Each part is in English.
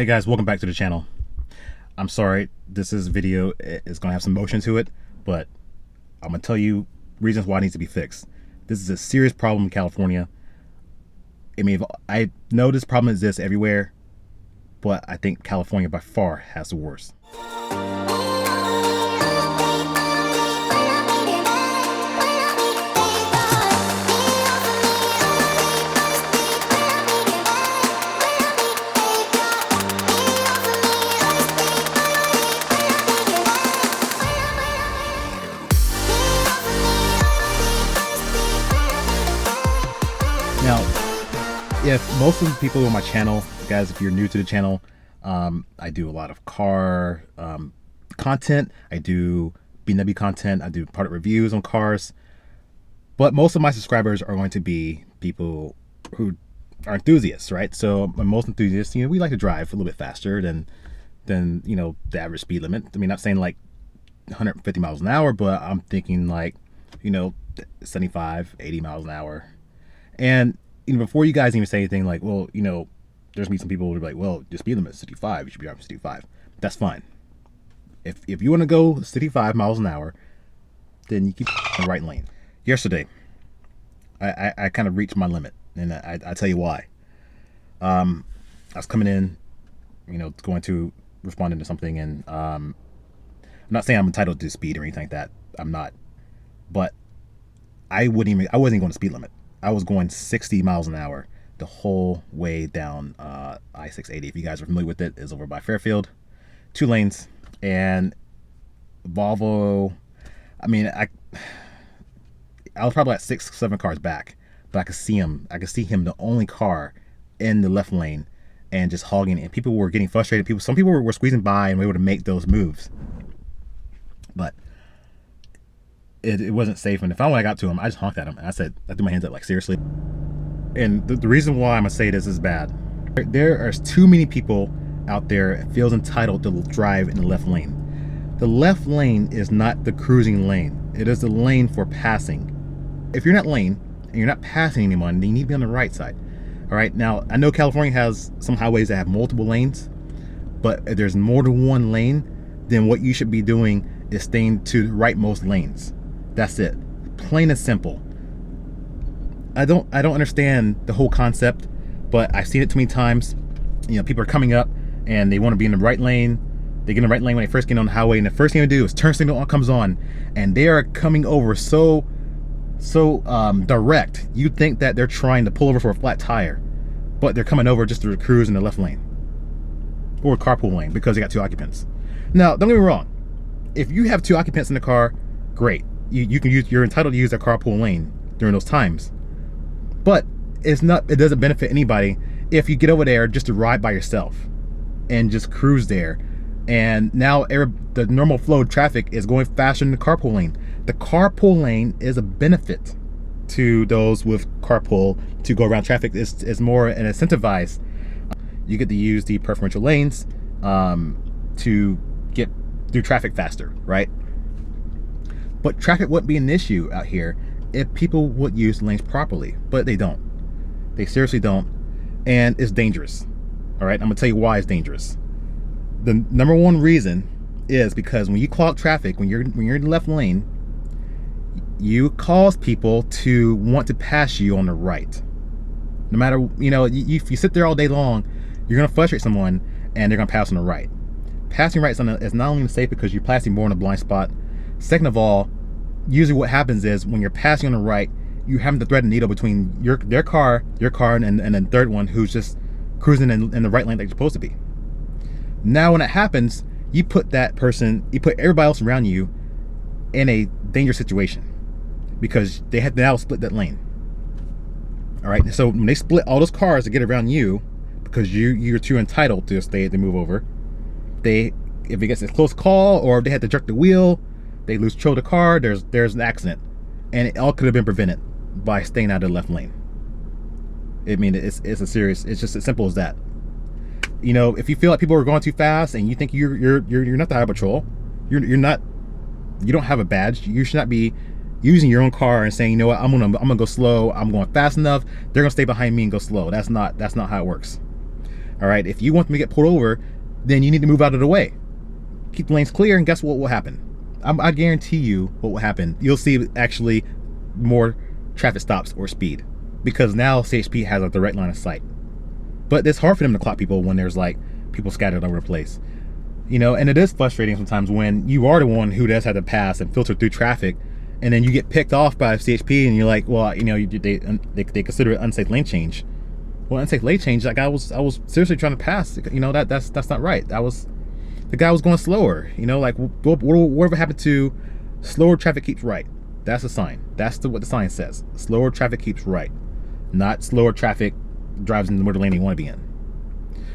Hey guys, welcome back to the channel. I'm sorry, this video is gonna have some motion to it, but I'm gonna tell you reasons why it needs to be fixed. This is a serious problem in California. I mean, I know this problem exists everywhere, but I think California by far has the worst. Now, if most of the people on my channel, guys, if you're new to the channel, I do a lot of car content. I do BMW content. I do product reviews on cars. But most of my subscribers are going to be people who are enthusiasts, right? So most enthusiasts, we like to drive a little bit faster than the average speed limit. I mean, not saying like 150 miles an hour, but I'm thinking like 75, 80 miles an hour. And before you guys even say anything like, well, there's gonna be some people who are like, well, the speed limit is 65, you should be driving 65. That's fine. If you want to go 65 miles an hour, then you keep in the right lane. Yesterday, I kind of reached my limit, and I tell you why. I was coming in, going to responding to something, and I'm not saying I'm entitled to speed or anything like that. I'm not, but I wasn't even going to speed limit. I was going 60 miles an hour the whole way down I-680. If you guys are familiar with it, it's over by Fairfield, 2 lanes, and Volvo. I mean, I was probably like 6, 7 cars back, but I could see him. I could see him, the only car in the left lane, and just hogging. And people were getting frustrated. Some people were squeezing by and were able to make those moves, but it wasn't safe. And when I got to him, I just honked at him, and I said, I threw my hands up like, seriously. And the reason why I'm gonna say this is bad. There are too many people out there that feels entitled to drive in the left lane. The left lane is not the cruising lane. It is the lane for passing. If you're not lane and you're not passing anyone, then you need to be on the right side. All right. Now, I know California has some highways that have multiple lanes, but if there's more than one lane, then what you should be doing is staying to the rightmost lanes. That's it. Plain and simple. I don't understand the whole concept, but I've seen it too many times. People are coming up and they want to be in the right lane. They get in the right lane when they first get on the highway, and the first thing they do is turn signal comes on, and they are coming over so direct. You think that they're trying to pull over for a flat tire, but they're coming over just to cruise in the left lane or carpool lane because they got 2 occupants. Now, don't get me wrong. If you have 2 occupants in the car, great. You're entitled to use that carpool lane during those times. But it doesn't benefit anybody if you get over there just to ride by yourself and just cruise there. And now the normal flow of traffic is going faster than the carpool lane. The carpool lane is a benefit to those with carpool to go around traffic. It's more an incentivized. You get to use the preferential lanes to get through traffic faster, right? But traffic wouldn't be an issue out here if people would use the lanes properly, but they don't. They seriously don't, and it's dangerous. All right, I'm gonna tell you why it's dangerous. The number one reason is because when you clog traffic, when you're in the left lane, you cause people to want to pass you on the right. No matter, if you sit there all day long, you're gonna frustrate someone, and they're gonna pass on the right. Passing right is not only safe because you're passing more in a blind spot. Second of all, usually what happens is when you're passing on the right, you're having to thread a needle between your car, and the third one who's just cruising in the right lane that you're supposed to be. Now, when that happens, you put everybody else around you in a dangerous situation because they have to now split that lane. All right. So when they split all those cars to get around you because you're too entitled to move over, if it gets a close call or if they had to jerk the wheel, they lose control of the car, there's an accident, and it all could have been prevented by staying out of the left lane. I mean, it's just as simple as that. If you feel like people are going too fast and you think you're not the highway patrol, you don't have a badge, you should not be using your own car and saying, you know what, I'm gonna go slow, I'm going fast enough, they're gonna stay behind me and go slow. That's not how it works. All right, if you want them to get pulled over, then you need to move out of the way. Keep the lanes clear, and guess what will happen? I guarantee you what will happen. You'll see actually more traffic stops or speed, because now CHP has a direct line of sight. But it's hard for them to clock people when there's like people scattered over the place. You know, and it is frustrating sometimes when you are the one who does have to pass and filter through traffic, and then you get picked off by CHP, and you're like, well, you know, they consider it unsafe lane change. Well, unsafe lane change, like I was seriously trying to pass. You know, that's not right. The guy was going slower. You know, like whatever happened to slower traffic keeps right. That's a sign. That's what the sign says. Slower traffic keeps right, not slower traffic drives in the lane you want to be in.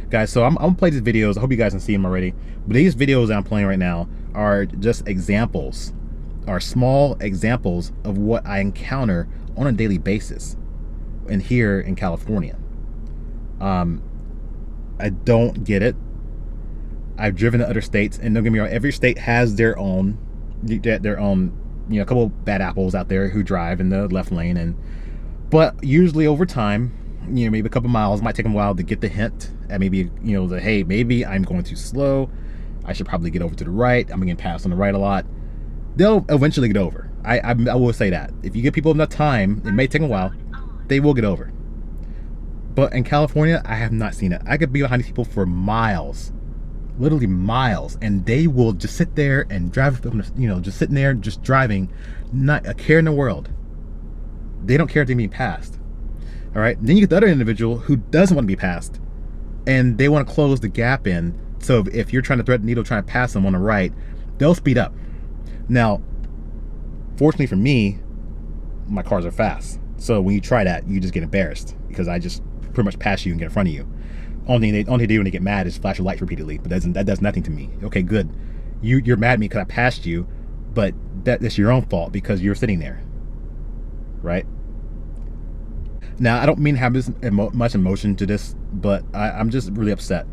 Guys, so I'm gonna play these videos. I hope you guys can see them already. But these videos that I'm playing right now are just examples, are small examples of what I encounter on a daily basis and here in California. I don't get it. I've driven to other states, and don't get me wrong, every state has their own, you know, a couple bad apples out there who drive in the left lane, but usually over time, you know, maybe a couple miles, might take them a while to get the hint, and maybe, you know, hey, maybe I'm going too slow, I should probably get over to the right, I'm getting passed on the right a lot. They'll eventually get over. I will say that. If you give people enough time, it may take a while, they will get over. But in California, I have not seen it. I could be behind these people for miles, literally miles, and they will just sit there and drive, you know, just sitting there, just driving, not a care in the world. They don't care if they're being passed. All right, then you get the other individual who doesn't want to be passed, and they want to close the gap in. So if you're trying to thread the needle, trying to pass them on the right, they'll speed up. Now, fortunately for me, my cars are fast. So when you try that, you just get embarrassed, because I just pretty much pass you and get in front of you. Only thing they do when they get mad is flash your lights repeatedly, but that does nothing to me. Okay, good. You're mad at me because I passed you, but that's your own fault because you're sitting there, right? Now, I don't mean to have this much emotion to this, but I'm just really upset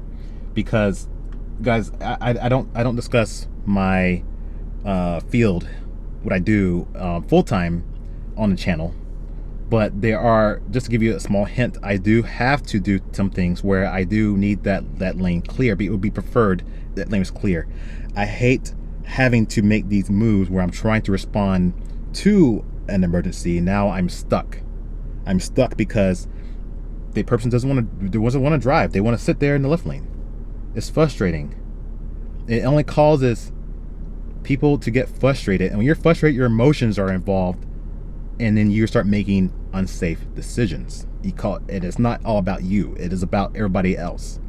because, guys, I don't discuss my field, what I do full time on the channel, but there are, just to give you a small hint, I do have to do some things where I do need that lane clear. But it would be preferred that lane is clear. I hate having to make these moves where I'm trying to respond to an emergency. Now I'm stuck. I'm stuck because the person doesn't want to drive. They want to sit there in the left lane. It's frustrating. It only causes people to get frustrated, and when you're frustrated, your emotions are involved, and then you start making unsafe decisions. It is not all about you. It is about everybody else.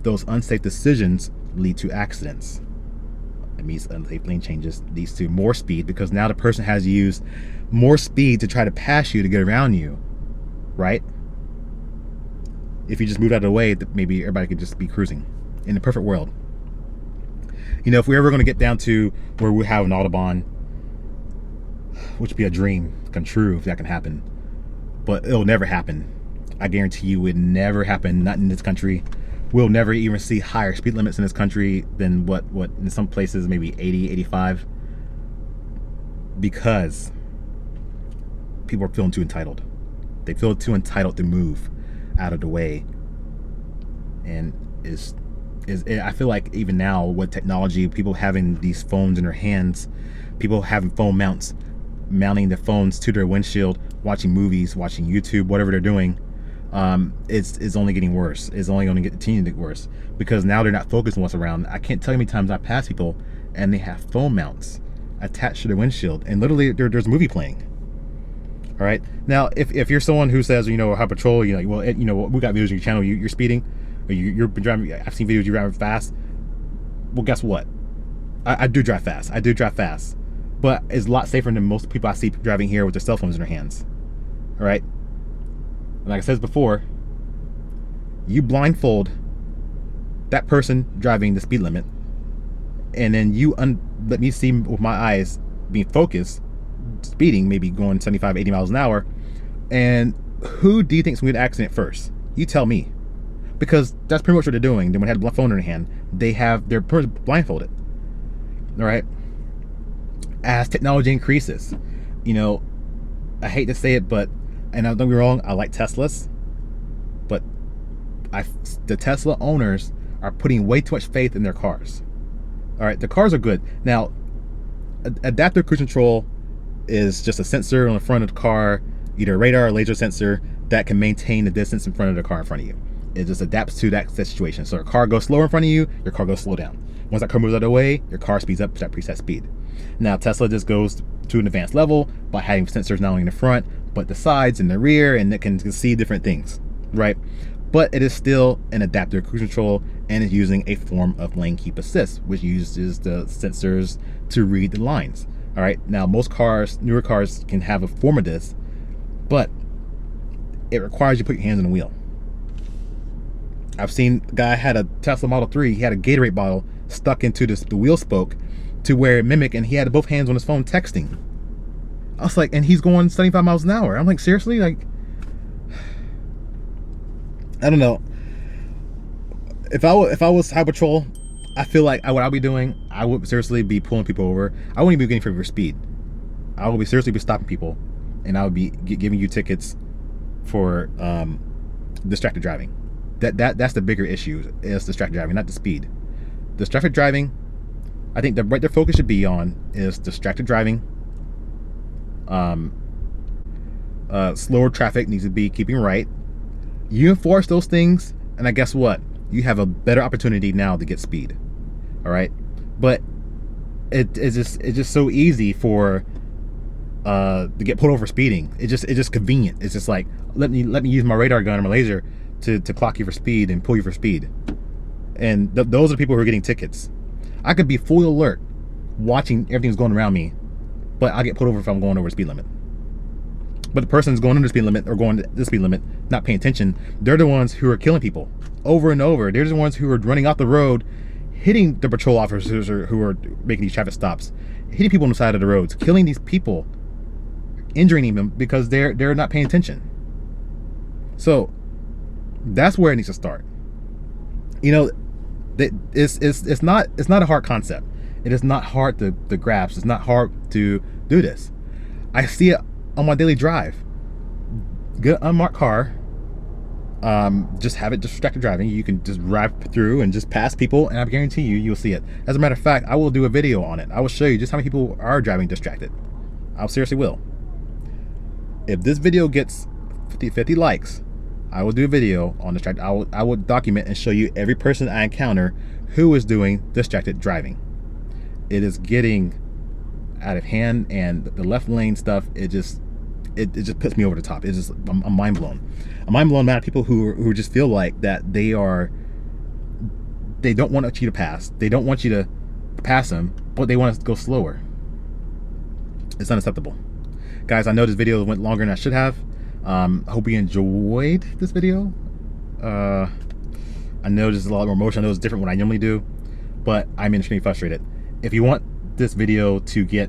Those unsafe decisions lead to accidents. It means unsafe lane changes leads to more speed, because now the person has used more speed to try to pass you to get around you. Right? If you just moved out of the way, maybe everybody could just be cruising in the perfect world. You know, if we're ever going to get down to where we have an Autobahn, which would be a dream come true if that can happen, but it'll never happen. I guarantee you it never happen, not in this country. We'll never even see higher speed limits in this country than what in some places, maybe 80, 85, because people are feeling too entitled. They feel too entitled to move out of the way, and I feel like even now with technology, people having these phones in their hands, people having phone mounts, mounting the phones to their windshield, watching movies, watching YouTube, whatever they're doing, it's only getting worse. It's only going to continue to get worse, because now they're not focused on what's around. I can't tell you how many times I pass people and they have phone mounts attached to their windshield, and literally there's a movie playing. All right. Now, if you're someone who says, you know, how patrol, you know, well, you know, we got videos on your channel, you're speeding, or you're driving. I've seen videos you're driving fast. Well, guess what? I do drive fast. I do drive fast, but it's a lot safer than most people I see driving here with their cell phones in their hands. All right. And like I said before, you blindfold that person driving the speed limit, and then you let me see with my eyes being focused, speeding, maybe going 75, 80 miles an hour, and who do you think's going to get an accident first? You tell me, because that's pretty much what they're doing. Then when they have a phone in their hand, they're blindfolded. All right. As technology increases, you know, I hate to say it, but, and don't get me wrong, I like Teslas, but the Tesla owners are putting way too much faith in their cars. All right, the cars are good. Now, adaptive cruise control is just a sensor on the front of the car, either a radar or laser sensor, that can maintain the distance in front of the car in front of you. It just adapts to that situation. So a car goes slower in front of you, your car goes slow down. Once that car moves out of the way, your car speeds up to that preset speed. Now Tesla just goes to an advanced level by having sensors not only in the front, but the sides and the rear, and it can see different things, right? But it is still an adaptive cruise control, and is using a form of lane keep assist, which uses the sensors to read the lines. All right, now most cars, newer cars, can have a form of this, but it requires you to put your hands on the wheel. I've seen a guy had a Tesla Model 3, he had a Gatorade bottle stuck into the wheel spoke to where it mimicked, and he had both hands on his phone texting. I was like, and he's going 75 miles an hour. I'm like, seriously? Like, I don't know. If I was Highway Patrol, I feel like what I'll be doing, I would seriously be pulling people over. I wouldn't be getting for speed. I would be seriously stopping people, and I would be giving you tickets for distracted driving. That's the bigger issue, is distracted driving, not the speed. Distracted driving, I think what their focus should be on is distracted driving. Slower traffic needs to be keeping right. You enforce those things, and I guess what? You have a better opportunity now to get speed. All right, but it's just so easy for to get pulled over for speeding. It's just convenient. It's just like, let me use my radar gun or my laser to clock you for speed and pull you for speed. And those are the people who are getting tickets. I could be fully alert, watching everything's going around me, but I get pulled over if I'm going over the speed limit. But the person's going under the speed limit or going to the speed limit, not paying attention, they're the ones who are killing people over and over. They're the ones who are running off the road, hitting the patrol officers who are making these traffic stops, hitting people on the side of the roads, killing these people, injuring them because they're not paying attention. So that's where it needs to start. You know, it's not a hard concept. It is not hard to grasp. It's not hard to do this. I see it on my daily drive. Get an unmarked car, just have it distracted driving. You can just drive through and just pass people, and I guarantee you'll see it. As a matter of fact, I will do a video on it. I will show you just how many people are driving distracted. I seriously will. If this video gets 50 likes, I will do a video on distracted. I will document and show you every person I encounter who is doing distracted driving. It is getting out of hand, and the left lane stuff, it just puts me over the top. It's just, I'm mind blown. I'm mind blown about people who just feel like that they don't want you to pass. They don't want you to pass them, but they want us to go slower. It's unacceptable. Guys, I know this video went longer than I should have. Hope you enjoyed this video. I know there's a lot more emotion. I know it's different what I normally do, but I'm extremely frustrated. If you want this video to get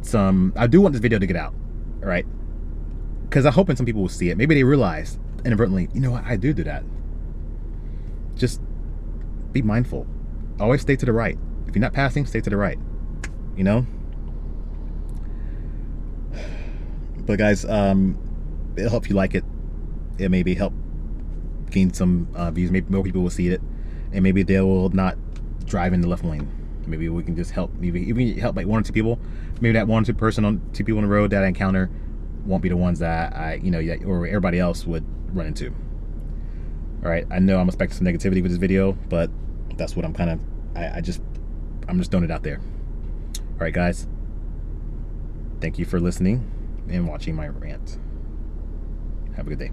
some, I do want this video to get out, all right? Because I'm hoping some people will see it. Maybe they realize inadvertently, you know what, I do that. Just be mindful. Always stay to the right. If you're not passing, stay to the right, you know? But guys, it'll help if you like it. It maybe help gain some views. Maybe more people will see it, and maybe they will not drive in the left lane. Maybe we can just help. Maybe even help like 1 or 2 people. Maybe that 1 or 2 people on the road that I encounter won't be the ones that or everybody else would run into. All right, I know I'm expecting some negativity with this video, but that's what I'm kind of. I'm just throwing it out there. All right, guys. Thank you for listening and watching my rant. Have a good day.